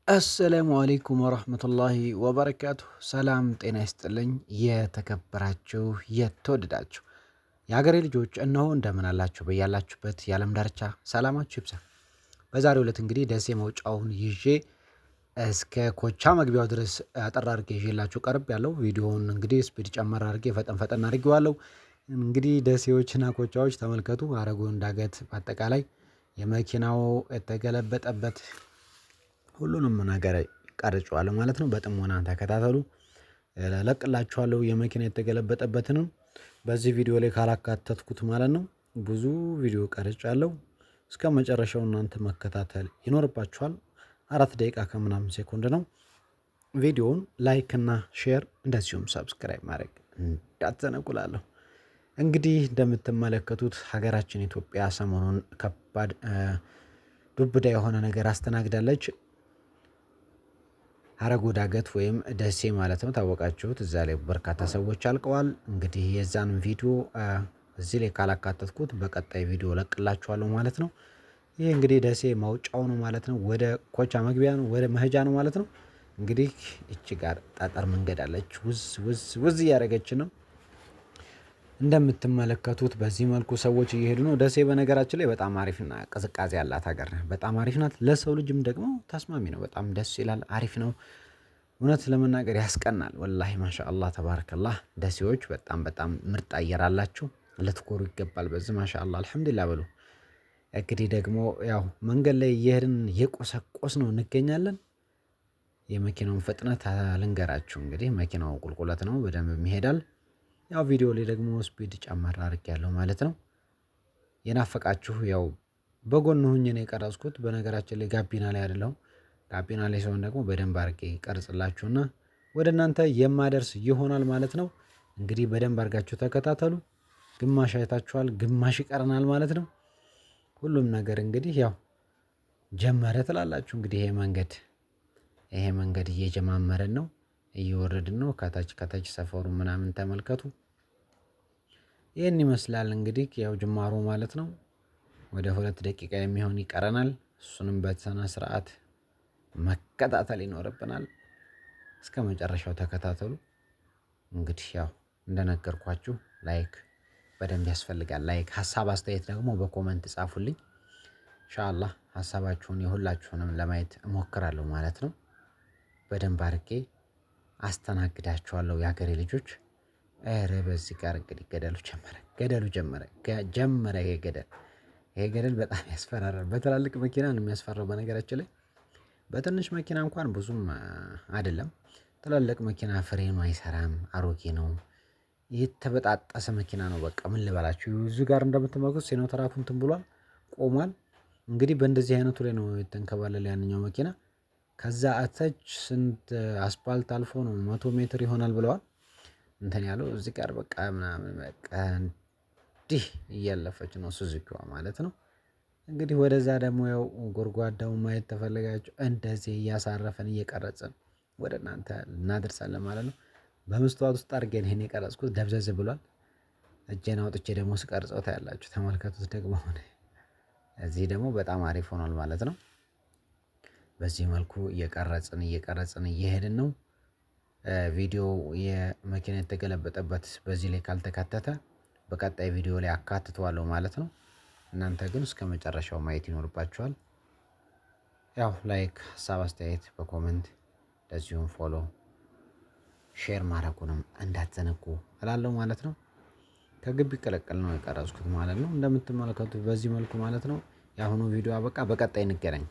አሰላሙ አለይኩም ወራህመቱላሂ ወበረካቱ። ሰላም ጤና ይስጥልኝ። የተከበራችሁ የተወደዳችሁ የሀገሬ ልጆች እነሆ እንደምን አላችሁ? በያላችሁበት የዓለም ዳርቻ ሰላማችሁ ይብዛ። በዛሬው ዕለት እንግዲህ ደሴ መውጫውን ይዤ እስከ ኮቻ መግቢያው ድረስ አጠር አድርጌ ይዤላችሁ ቀርብ ያለው ቪዲዮውን እንግዲህ ስፒድ ጨመር አድርጌ ፈጠን አድርጌዋለሁ። እንግዲህ ደሴዎችና ኮቻዎች ተመልከቱ። አረጉን ዳገት በአጠቃላይ የመኪናው የተገለበጠበት ሁሉንም ነገር ቀርጬዋለሁ ማለት ነው። በጥሞና ተከታተሉ። ለቅላችኋለሁ የመኪና የተገለበጠበትንም በዚህ ቪዲዮ ላይ ካላካተትኩት ማለት ነው። ብዙ ቪዲዮ ቀርጫለሁ። እስከ መጨረሻው እናንተ መከታተል ይኖርባችኋል። 4 ደቂቃ ከምናምን ሴኮንድ ነው። ቪዲዮውን ላይክ እና ሼር እንደዚሁም ሰብስክራይብ ማድረግ እንዳትዘነጉላለሁ። እንግዲህ እንደምትመለከቱት ሀገራችን ኢትዮጵያ ሰሞኑን ከባድ ዱብዳ የሆነ ነገር አስተናግዳለች። ሀረጎ ዳገት ወይም ደሴ ማለት ነው። ታወቃችሁት። እዛ ላይ በርካታ ሰዎች አልቀዋል። እንግዲህ የዛን ቪዲዮ እዚህ ላይ ካላካተትኩት በቀጣይ ቪዲዮ ለቅላችኋለሁ ማለት ነው። ይህ እንግዲህ ደሴ ማውጫው ነው ማለት ነው። ወደ ኮቻ መግቢያ ነው፣ ወደ መሄጃ ነው ማለት ነው። እንግዲህ እቺ ጋር ጠጠር መንገድ አለች። ውዝ እያደረገች ነው። እንደምትመለከቱት በዚህ መልኩ ሰዎች እየሄዱ ነው። ደሴ በነገራችን ላይ በጣም አሪፍና ቅዝቃዜ ያላት ሀገር ናት። በጣም አሪፍ ናት። ለሰው ልጅም ደግሞ ተስማሚ ነው። በጣም ደስ ይላል። አሪፍ ነው። እውነት ለመናገር ያስቀናል። ወላሂ ማሻአላህ ተባረከላህ። ደሴዎች በጣም ምርጥ አየር አላችሁ። ልትኮሩ ይገባል። በዚህ ማሻአላህ አልሐምዱሊላህ በሉ። እንግዲህ ደግሞ ያው መንገድ ላይ እየሄድን እየቆሰቆስ ነው እንገኛለን። የመኪናውን ፍጥነት ልንገራችሁ። እንግዲህ መኪናው ቁልቁለት ነው፣ በደንብ ይሄዳል። ያው ቪዲዮ ላይ ደግሞ ስፒድ ጨመር አድርጌያለሁ ማለት ነው። የናፈቃችሁ ያው በጎን ሆኜ ነው የቀረጽኩት። በነገራችን ላይ ጋቢና ላይ አይደለሁም። ጋቢና ላይ ሲሆን ደግሞ በደንብ አድርጌ ቀርጽላችሁና ወደ እናንተ የማደርስ ይሆናል ማለት ነው። እንግዲህ በደንብ አድርጋችሁ ተከታተሉ። ግማሽ አይታችኋል፣ ግማሽ ይቀረናል ማለት ነው። ሁሉም ነገር እንግዲህ ያው ጀመረ ትላላችሁ። እንግዲህ ይሄ መንገድ እየጀማመረን ነው፣ እየወረድን ነው። ከታች ሰፈሩ ምናምን ተመልከቱ። ይህን ይመስላል እንግዲህ ያው ጅማሮ ማለት ነው። ወደ 2 ደቂቃ የሚሆን ይቀረናል። እሱንም በተሰነ ስርዓት መከታተል ይኖርብናል። እስከ መጨረሻው ተከታተሉ። እንግዲህ ያው እንደነገርኳችሁ ላይክ በደንብ ያስፈልጋል። ላይክ፣ ሀሳብ አስተያየት ደግሞ በኮመንት ጻፉልኝ። ኢንሻአላህ ሀሳባችሁን የሁላችሁንም ለማየት እሞክራለሁ ማለት ነው። በደንብ አድርጌ አስተናግዳችኋለሁ የሀገሬ ልጆች። ኧረ በዚህ ጋር እንግዲህ ገደሉ ጀመረ። ይሄ ገደል በጣም ያስፈራራል። በትላልቅ መኪና ነው የሚያስፈራው በነገራችን ላይ። በትንሽ መኪና እንኳን ብዙም አይደለም። ትላልቅ መኪና ፍሬኑ አይሰራም፣ አሮጌ ነው፣ የተበጣጠሰ መኪና ነው። በቃ ምን ልበላችሁ። እዚህ ጋር እንደምትመለከቱት ሲኖትራኩ እንትን ብሏል፣ ቆሟል። እንግዲህ በእንደዚህ አይነቱ ላይ ነው የተንከባለለ ያንኛው መኪና። ከዛ አተች ስንት አስፓልት አልፎ ነው 100 ሜትር ይሆናል ብለዋል እንትን ያለው። እዚህ ጋር በቃ ምናምን በቃ እንዲህ እያለፈች ነው ሱዙኪዋ ማለት ነው። እንግዲህ ወደዛ ደግሞ ያው ጎርጓዳውን ማየት ተፈለጋችሁ እንደዚህ እያሳረፈን እየቀረጽን ወደ እናንተ እናደርሳለን ማለት ነው። በመስተዋት ውስጥ አድርገን ይሄን የቀረጽኩት ደብዘዝ ብሏል። እጄን አውጥቼ ደግሞ ስቀርጸው ታያላችሁ። ተመልከቱት ደግሞ እዚህ ደግሞ በጣም አሪፍ ሆኗል ማለት ነው። በዚህ መልኩ እየቀረጽን እየሄድን ነው። ቪዲዮ የመኪና የተገለበጠበት በዚህ ላይ ካልተካተተ በቀጣይ ቪዲዮ ላይ አካትተዋለሁ ማለት ነው። እናንተ ግን እስከ መጨረሻው ማየት ይኖርባችኋል። ያው ላይክ፣ ሀሳብ አስተያየት በኮሜንት እንደዚሁም ፎሎ ሼር ማድረጉንም እንዳትዘነጉ እላለሁ ማለት ነው። ከግቢ ቀለቀል ነው የቀረጽኩት ማለት ነው። እንደምትመለከቱት በዚህ መልኩ ማለት ነው። የአሁኑ ቪዲዮ አበቃ። በቀጣይ እንገናኝ።